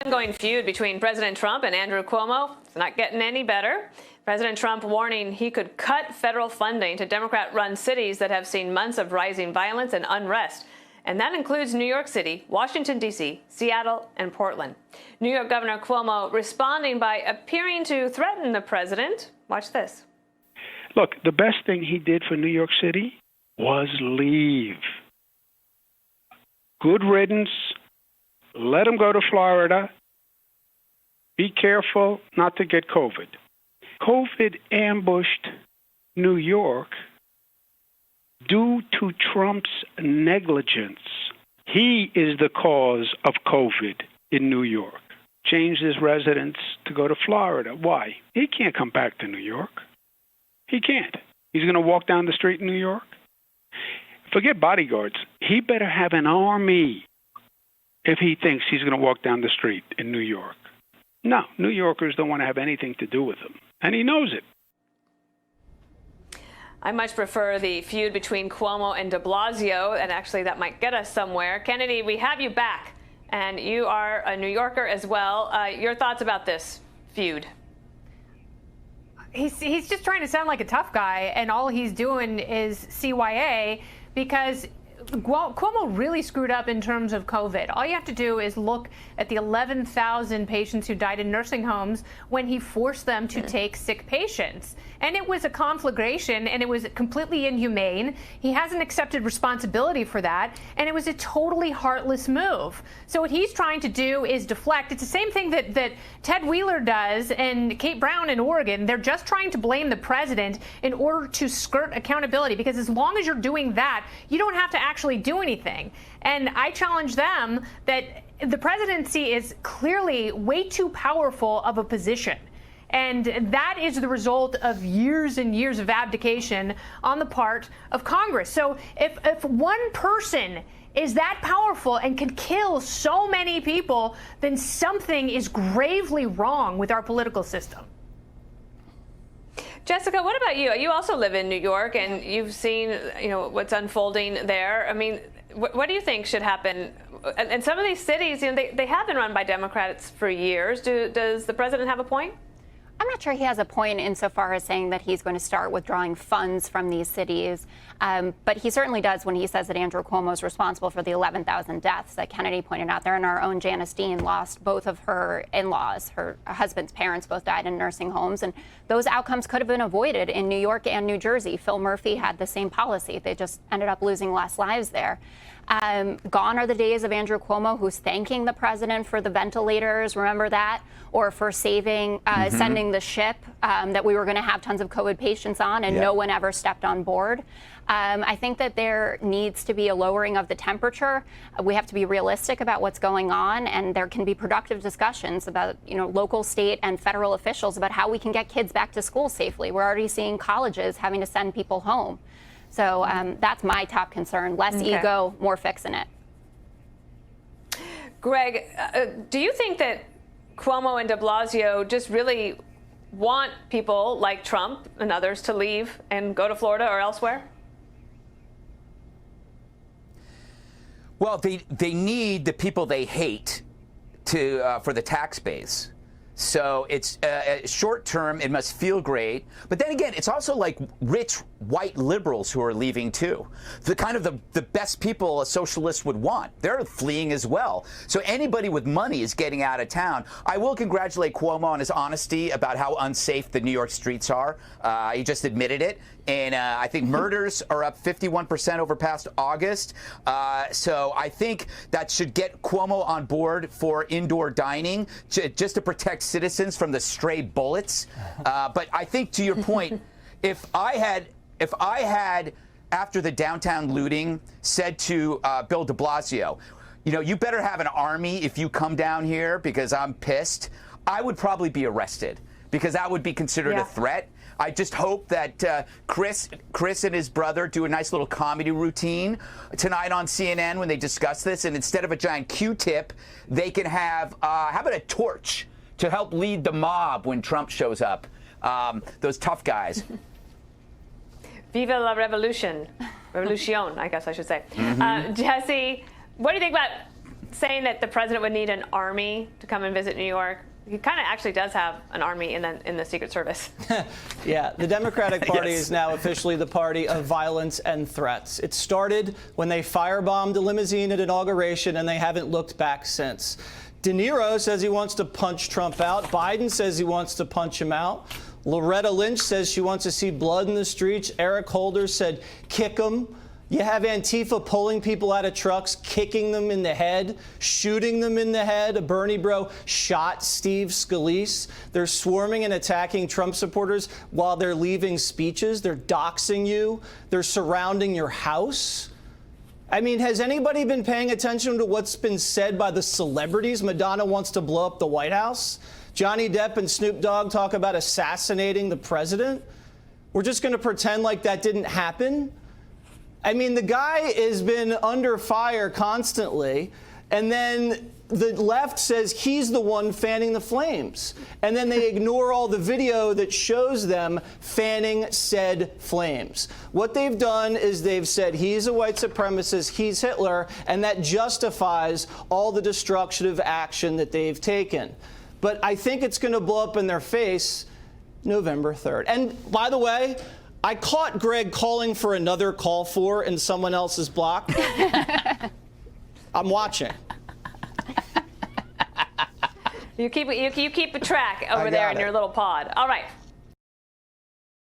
Ongoing feud between President Trump and Andrew Cuomo. It's not getting any better. President Trump warning he could cut federal funding to Democrat-run cities that have seen months of rising violence and unrest. And that includes New York City, Washington, D.C., Seattle, and Portland. New York Governor Cuomo responding by appearing to threaten the president. Watch this. Look, the best thing he did for New York City was leave. Good riddance. Let him go to Florida. Be careful not to get COVID. COVID ambushed New York due to Trump's negligence. He is the cause of COVID in New York. Changed his residence to go to Florida. Why? He can't come back to New York. He can't. He's going to walk down the street in New York. Forget bodyguards. He better have an army if he thinks he's going to walk down the street in New York. No, New Yorkers don't want to have anything to do with him, and he knows it. I much prefer the feud between Cuomo and de Blasio, and actually that might get us somewhere. Kennedy, we have you back, and you are a New Yorker as well. Your thoughts about this feud? He's just trying to sound like a tough guy, and all he's doing is CYA, because Cuomo really screwed up in terms of COVID. All you have to do is look at the 11,000 patients who died in nursing homes when he forced them to take sick patients. And it was a conflagration, and it was completely inhumane. He hasn't accepted responsibility for that, and it was a totally heartless move. So what he's trying to do is deflect. It's the same thing that Ted Wheeler does and Kate Brown in Oregon. They're just trying to blame the president in order to skirt accountability, because as long as you're doing that, you don't have to actually do anything. And I challenge them that the presidency is clearly way too powerful of a position. And that is the result of years and years of abdication on the part of Congress. So if one person is that powerful and can kill so many people, then something is gravely wrong with our political system. Jessica, what about you? You also live in New York, and you've seen, what's unfolding there. I mean, what do you think should happen? And some of these cities, they have been run by Democrats for years. Does the president have a point? I'm not sure he has a point insofar as saying that he's going to start withdrawing funds from these cities. But he certainly does when he says that Andrew Cuomo is responsible for the 11,000 deaths that Kennedy pointed out there. And our own Janice Dean lost both of her in-laws. Her husband's parents both died in nursing homes. And those outcomes could have been avoided in New York and New Jersey. Phil Murphy had the same policy. They just ended up losing less lives there. Gone are the days of Andrew Cuomo, who's thanking the president for the ventilators. Remember that? Or for saving, sending the ship that we were going to have tons of COVID patients on, and no one ever stepped on board. I think that there needs to be a lowering of the temperature. We have to be realistic about what's going on, and there can be productive discussions about, local, state, and federal officials about how we can get kids back to school safely. We're already seeing colleges having to send people home. So that's my top concern. Less ego, more fixing it. Greg, do you think that Cuomo and de Blasio just really want people like Trump and others to leave and go to Florida or elsewhere? Well, they need the people they hate for the tax base. So it's short term, it must feel great. But then again, it's also like rich white liberals who are leaving, too. The kind of the best people a socialist would want. They're fleeing as well. So anybody with money is getting out of town. I will congratulate Cuomo on his honesty about how unsafe the New York streets are. He just admitted it. And I think murders are up 51% over past August. So I think that should get Cuomo on board for indoor dining, just to protect citizens from the stray bullets. But I think, to your point, if I had, after the downtown looting, said to Bill de Blasio, you better have an army if you come down here because I'm pissed, I would probably be arrested because that would be considered a threat. I just hope that Chris and his brother do a nice little comedy routine tonight on CNN when they discuss this. And instead of a giant Q-tip, they can have, how about a torch to help lead the mob when Trump shows up? Those tough guys. Viva la revolution. Revolution, I guess I should say. Jesse, what do you think about saying that the president would need an army to come and visit New York. He kind of actually does have an army in the Secret Service. Yeah, the Democratic Party Yes. is now officially the party of violence and threats. It started when they firebombed a limousine at inauguration, and they haven't looked back since. De Niro says he wants to punch Trump out. Biden says he wants to punch him out. Loretta Lynch says she wants to see blood in the streets. Eric Holder said kick him. You have Antifa pulling people out of trucks, kicking them in the head, shooting them in the head. A Bernie bro shot Steve Scalise. They're swarming and attacking Trump supporters while they're leaving speeches. They're doxing you. They're surrounding your house. I mean, has anybody been paying attention to what's been said by the celebrities? Madonna wants to blow up the White House. Johnny Depp and Snoop Dogg talk about assassinating the president. We're just going to pretend like that didn't happen? I mean, the guy has been under fire constantly, and then the left says he's the one fanning the flames. And then they ignore all the video that shows them fanning said flames. What they've done is they've said he's a white supremacist, he's Hitler, and that justifies all the destructive action that they've taken. But I think it's going to blow up in their face November 3rd. And by the way, I caught Greg calling for another call for in someone else's block. I'm watching. You keep a track over I there got in it. your little pod. All right.